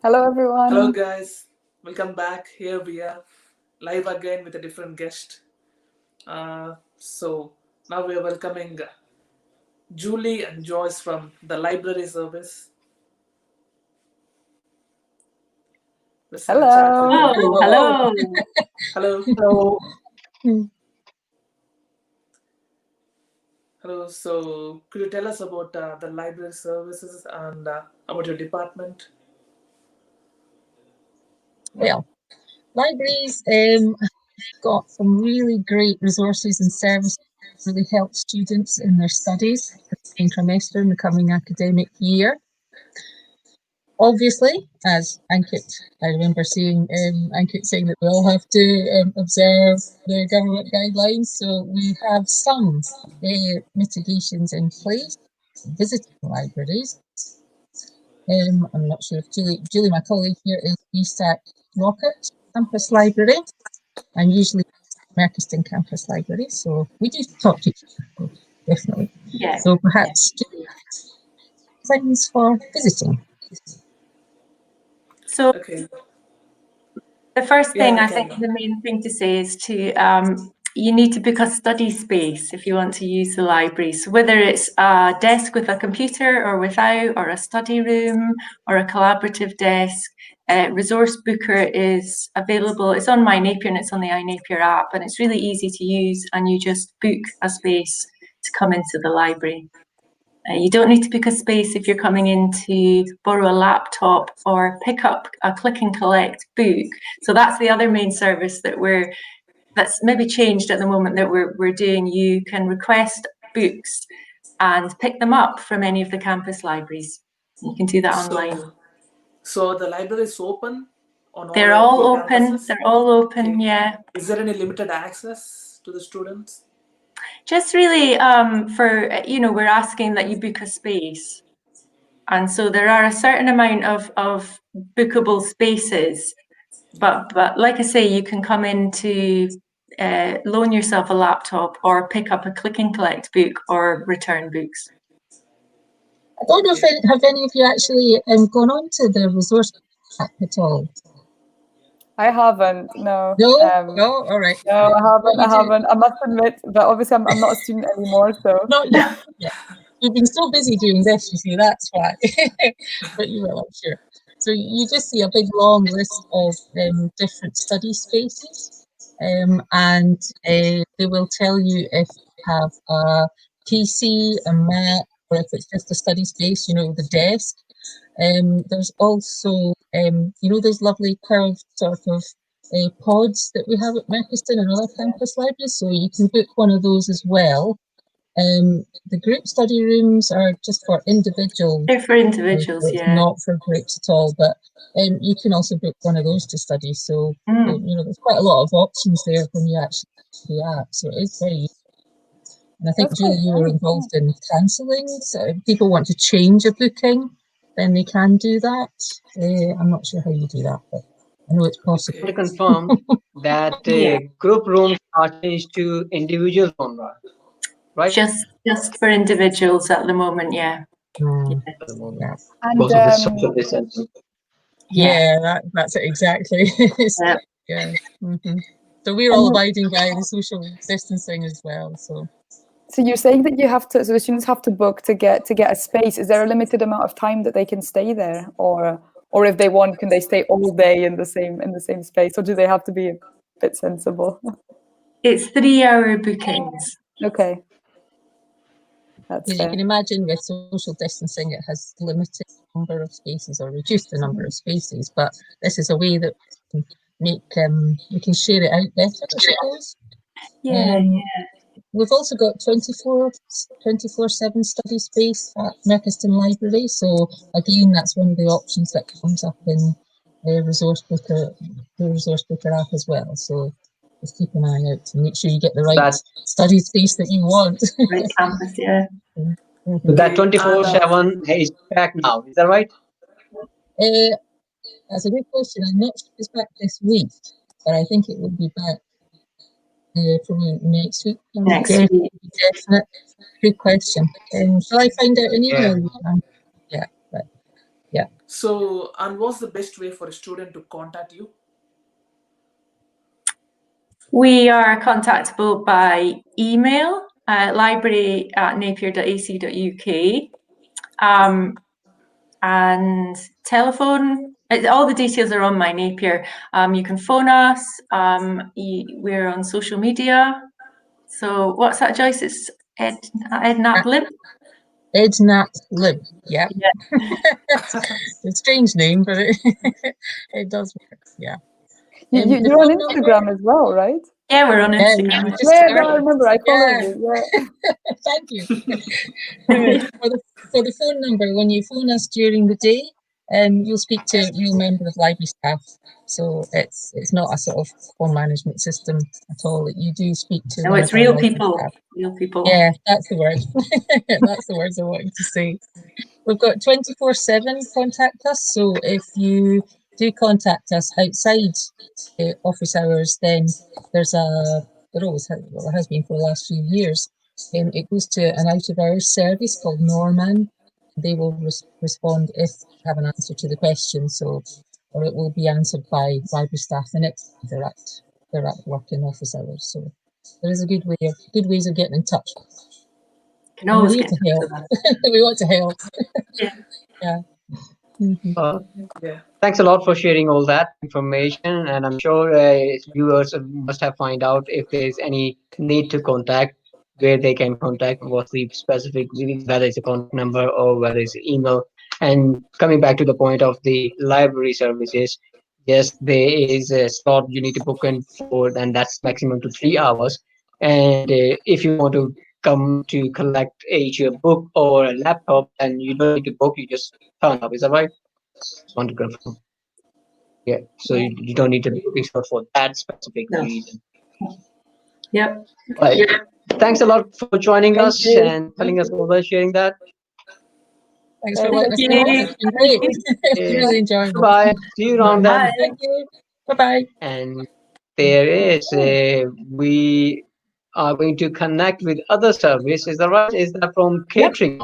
Hello, Hello, everyone. guys. Welcome back. Here we are, live again with a different guest. So now we are welcoming Julie and Joyce from the library service. Let's have a chat with Hello. them. Oh, hello. Hello. Hello. Hello. So could you tell us about the library services and about your department? Well, libraries got some really great resources and services to really help students in their studies for the second trimester in the coming academic year. Obviously, as Ankit, I remember seeing Ankit saying that we all have to observe the government guidelines. So we have some mitigations in place visiting libraries. I'm not sure if Julie, my colleague here, is BSAC Rocket Campus Library, and usually Merchiston Campus Library. So we do talk to each other, definitely. Yeah. So perhaps things for visiting. So Okay. the first thing Yeah, I think the main thing to say is you need to book a study space if you want to use the library. So whether it's a desk with a computer or without, or a study room or a collaborative desk, Resource Booker is available. It's on My Napier and it's on the iNapier app, and it's really easy to use, and you just book a space to come into the library. You don't need to book a space if you're coming in to borrow a laptop or pick up a click and collect book. So that's the other main service that's maybe changed at the moment that we're doing. You can request books and pick them up from any of the campus libraries. You can do that online. So the library is open on all They're your all three open. campuses? They're all open. Okay. Yeah. Is there any limited access to the students? Just really we're asking that you book a space. And so there are a certain amount of bookable spaces, but like I say, you can come in to loan yourself a laptop or pick up a click and collect book or return books. I don't know if have any of you actually gone on to the resource app at all. I haven't. No. No. No. All right. No, I haven't. I must admit, but obviously I'm not a student anymore, so. Not yet. Yeah. You've been so busy doing this, you see, that's why. But you will, I'm sure. So you just see a big long list of different study spaces, and they will tell you if you have a PC, a Mac, or if it's just a study space, the desk. There's also, those lovely curved sort of pods that we have at Merchiston and other campus libraries, so you can book one of those as well. The group study rooms are just for individuals. They're for individuals, so it's not for groups at all, but you can also book one of those to study. So, there's quite a lot of options there when you actually use the app. So it is very easy. And I think, Julie, you were involved in cancelling. So if people want to change a booking, then they can do that. I'm not sure how you do that, but I know it's possible. To confirm that group rooms are changed to individual room, right? Just for individuals at the moment, yeah. Yeah. Because of the social distancing. Yeah, that's it exactly. Yeah. So we're all abiding by the social distancing as well. So you're saying that so the students have to book to get a space. Is there a limited amount of time that they can stay there, or if they want, can they stay all day in the same space, or do they have to be a bit sensible? It's 3-hour bookings. Okay. As you can imagine, with social distancing, it has limited number of spaces or reduced the number of spaces. But this is a way that we can share it out better, I suppose. We've also got 24/7 study space at Merchiston Library. So again, that's one of the options that comes up in the Resource Booker app as well. So just keep an eye out to make sure you get the right study space that you want. Right campus, yeah. So that 24/7 is back now. Is that right? That's a good question. I'm not sure if it's back this week, but I think it will be back probably next week. Next week. Definite. Good question. Shall I find out an email? Yeah. So, and what's the best way for a student to contact you? We are contactable by email, library@napier.ac.uk, and telephone. All the details are on my Napier. You can phone us. We're on social media. So what's that, Joyce? It's Ednap Lim. Ednap Lim, yeah. Yeah. It's a strange name, but it does work, yeah. You're on Instagram as well, right? Yeah, we're on Instagram. Yeah, no, I remember. I followed you. Yeah. Thank you. For the phone number, when you phone us during the day, you'll speak to a real member of library staff. So it's not a sort of phone management system at all. You do speak to. No, it's real people. Real people. Yeah, that's the word. That's the words I wanted to say. We've got 24/7 contact us. So if you do contact us outside office hours, then there has been for the last few years. It goes to an out of hours service called Norman. They will respond if you have an answer to the question. Or it will be answered by library staff the next time they're at work in office hours. So there is good ways of getting in touch. Can always get to help. We want to help. Yeah. Yeah. Mm-hmm. Thanks a lot for sharing all that information, and I'm sure viewers must have find out if there's any need to contact, where they can contact, what's the specific, whether it's a contact number or whether it's email. And coming back to the point of the library services, yes, there is a slot you need to book in for, and that's maximum to 3 hours. And if you want to come to collect your book or a laptop, and you don't need to book, you just turn up. Is that right? Just want to confirm. Yeah, so you don't need to be booking slot for that specific reason. Yep. Right. Thanks a lot for joining us and telling us all that, sharing that. Thanks for letting us know. It's been great. It's really enjoyable. Bye. See you around then. Bye. Thank you. Bye-bye. And there is we are going to connect with other service. Is that right? Is that from catering?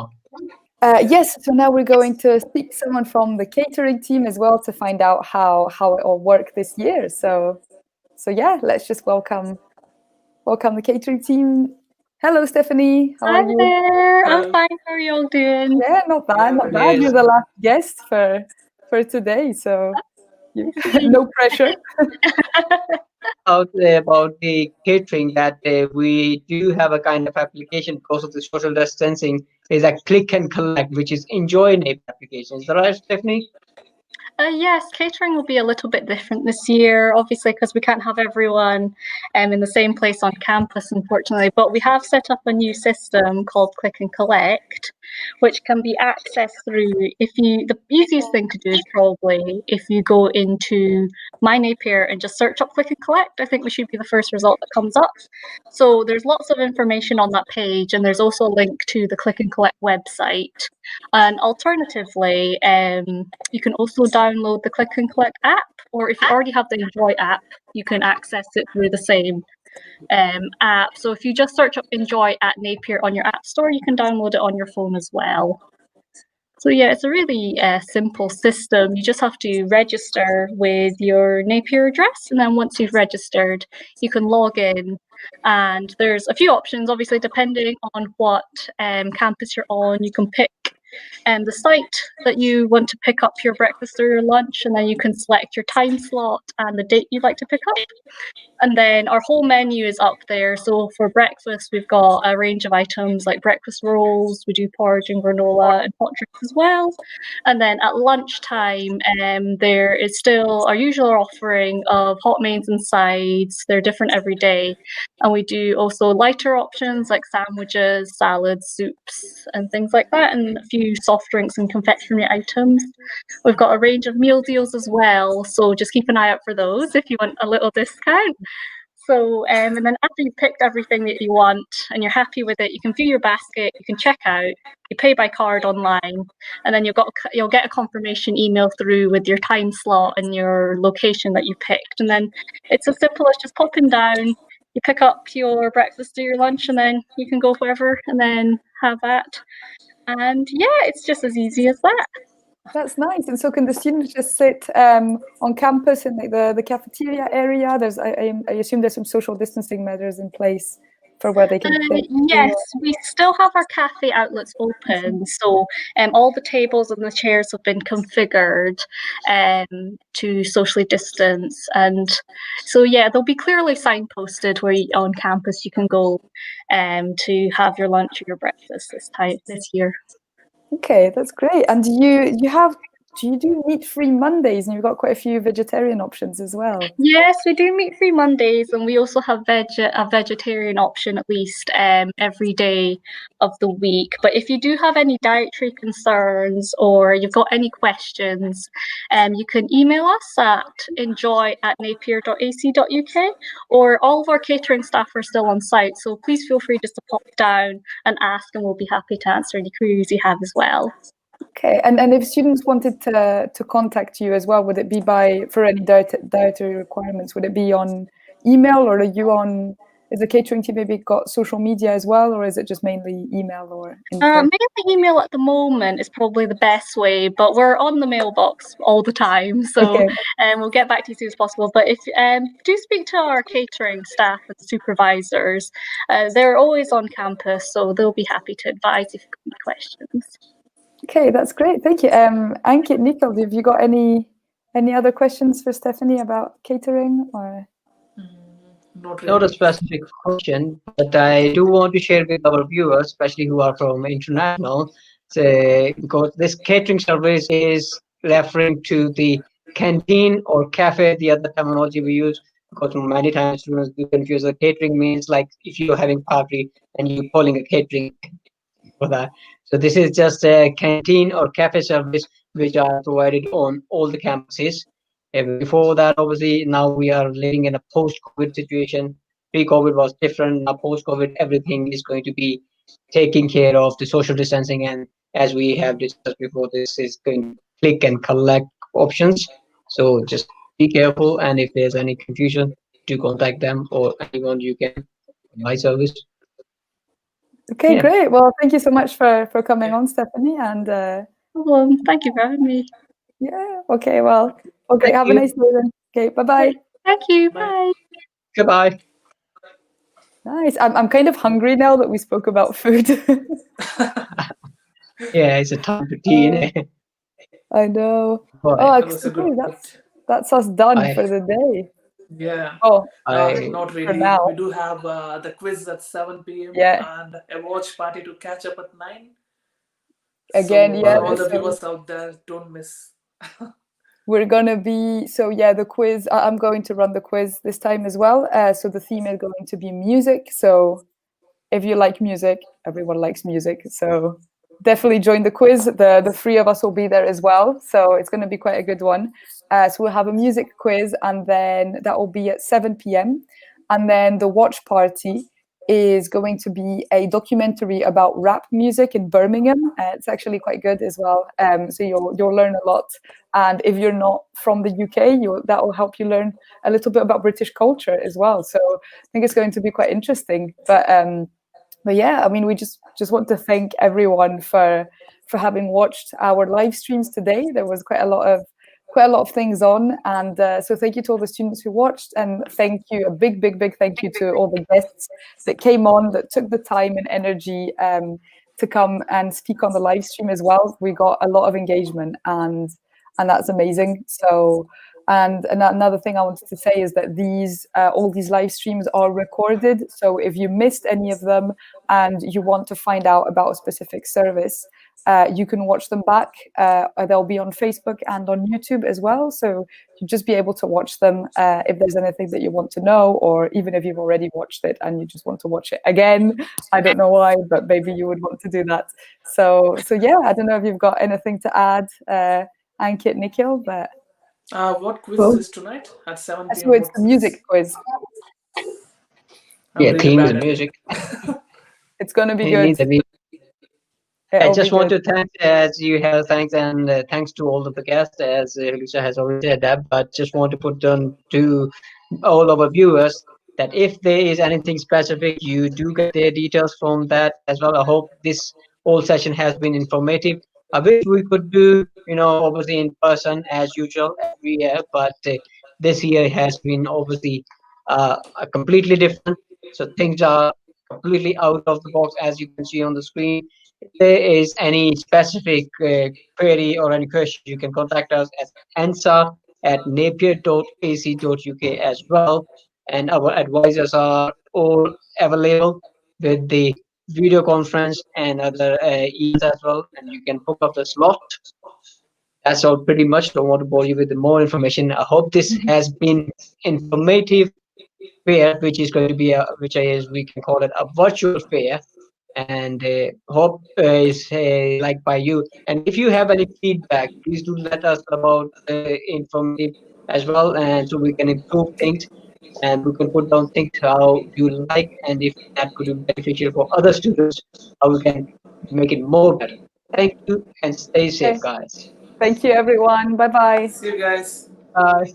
Yes, so now we're going to speak to someone from the catering team as well to find out how it all worked this year. So yeah, let's just welcome the catering team. Hello, Stephanie. How are you? Hi there. I'm fine. How are you all doing? Yeah, not bad, not bad. Yes. You're the last guest for today, so no pressure. About the catering, that we do have a kind of application because of the social distancing, is a click and collect, which is Enjoy Napier application. Is that right, Stephanie? Yes, catering will be a little bit different this year, obviously, because we can't have everyone in the same place on campus, unfortunately. But we have set up a new system called Click and Collect, which can be accessed through, the easiest thing to do is probably if you go into My Napier and just search up Click and Collect. I think we should be the first result that comes up. So there's lots of information on that page, and there's also a link to the Click and Collect website. And alternatively, you can also download the Click and Collect app, or if you already have the Enjoy app, you can access it through the same app. So if you just search up Enjoy at Napier on your app store, you can download it on your phone as well. So yeah, it's a really simple system. You just have to register with your Napier address, and then once you've registered, you can log in. And there's a few options, obviously, depending on what campus you're on. You can pick the site that you want to pick up your breakfast or your lunch, and then you can select your time slot and the date you'd like to pick up. And then our whole menu is up there. So for breakfast, we've got a range of items like breakfast rolls, we do porridge and granola and hot drinks as well. And then at lunchtime, there is still our usual offering of hot mains and sides. They're different every day. And we do also lighter options like sandwiches, salads, soups, and things like that, and a few soft drinks and confectionery items. We've got a range of meal deals as well, so just keep an eye out for those if you want a little discount. So, and then after you've picked everything that you want and you're happy with it, you can view your basket, you can check out, you pay by card online, and then you'll get a confirmation email through with your time slot and your location that you picked. And then it's as simple as just popping down, you pick up your breakfast or your lunch, and then you can go wherever and then have that. And yeah, it's just as easy as that. That's nice. And so can the students just sit on campus in like the cafeteria area? There's I assume there's some social distancing measures in place for where they can sit. Yes, we still have our cafe outlets open. So all the tables and the chairs have been configured to socially distance. And so, yeah, they'll be clearly signposted where on campus you can go to have your lunch or your breakfast this year. Okay, that's great. And do you do meat-free Mondays, and you've got quite a few vegetarian options as well? Yes, we do meat-free Mondays, and we also have a vegetarian option at least every day of the week. But if you do have any dietary concerns or you've got any questions, you can email us at enjoy@napier.ac.uk, or all of our catering staff are still on site. So please feel free just to pop down and ask, and we'll be happy to answer any queries you have as well. Okay, and if students wanted to contact you as well, would it be for any dietary requirements? Would it be on email, or is the catering team maybe got social media as well, or is it just mainly email or in person? Mainly email at the moment is probably the best way, but we're on the mailbox all the time, so Okay. we'll get back to you as soon as possible. But if do speak to our catering staff and supervisors, they're always on campus, so they'll be happy to advise if you've got any questions. Okay, that's great. Thank you. Ankit, Nicole, have you got any other questions for Stephanie about catering or? Not Not a really. specific question, but I do want to share with our viewers, especially who are from international, because this catering service is referring to the canteen or cafe, the other terminology we use, because many times students do confuse the catering means like if you're having party and you're calling a catering for that. So this is just a canteen or cafe service which are provided on all the campuses. Before that, obviously, now we are living in a post-COVID situation. Pre-COVID was different. Now post-COVID, everything is going to be taking care of the social distancing, and as we have discussed before, this is going to click and collect options. So just be careful, and if there's any confusion, do contact them or anyone you can. My service. Okay, Yeah. great. Well, thank you so much for coming on, Stephanie. And Well, thank you for having me. yeah, okay, well, okay, Thank have you. a nice day then. Okay, bye-bye. Thank you. Bye. Bye. Goodbye. Nice. I'm kind of hungry now that we spoke about food. Yeah, it's a time to tea, innit? I know. But Oh, That was a good okay, point. that's us done I, for the day. Yeah. Oh, Not for really. now. We do have the quiz at 7 p.m. Yeah. and a watch party to catch up at 9. Again, So yeah, for all the so viewers out there, don't miss. we're gonna be, so yeah, the quiz, I'm going to run the quiz this time as well. So the theme is going to be music. So if you like music, everyone likes music. So definitely join the quiz. The three of us will be there as well. So it's going to be quite a good one. So we'll have a music quiz, and then that will be at 7 p.m. And then the watch party is going to be a documentary about rap music in Birmingham. It's actually quite good as well. So you'll learn a lot. And if you're not from the UK, that will help you learn a little bit about British culture as well. So I think it's going to be quite interesting. But yeah, I mean, we just want to thank everyone for having watched our live streams today. There was quite a lot of things on, and so thank you to all the students who watched, and a big thank you to all the guests that came on, that took the time and energy to come and speak on the live stream as well. We got a lot of engagement, and that's amazing. So. And another thing I wanted to say is that all these live streams are recorded. So if you missed any of them and you want to find out about a specific service, you can watch them back. They'll be on Facebook and on YouTube as well. So you'll just be able to watch them if there's anything that you want to know, or even if you've already watched it and you just want to watch it again. I don't know why, but maybe you would want to do that. So yeah, I don't know if you've got anything to add, Ankit, Nikhil, but... What quiz is tonight at 7 p.m.? So it's the music quiz. I'm yeah, really theme is bad at music. It's going to be It good. needs a music. I It'll just be want good. to thank, as you have thanks, and thanks to all of the guests, as Lucia has already said that, but just want to put on to all of our viewers that if there is anything specific, you do get their details from that as well. I hope this whole session has been informative. I wish we could do, obviously in person as usual every year, but this year has been obviously completely different. So things are completely out of the box, as you can see on the screen. If there is any specific query or any question, you can contact us at ensa@napier.ac.uk as well. And our advisors are all available with the video conference and other events as well. And you can book up the slot. That's all pretty much. Don't want to bore you with more information. I hope this has been informative fair, which is going to be which is we can call it a virtual fair, and hope is liked by you. And if you have any feedback, please do let us about informative as well, and so we can improve things and we can put down things how you like, and if that could be beneficial for other students, how we can make it more better. Thank you and stay safe, Okay. guys. Thank you, everyone. Bye bye. See you guys. Bye.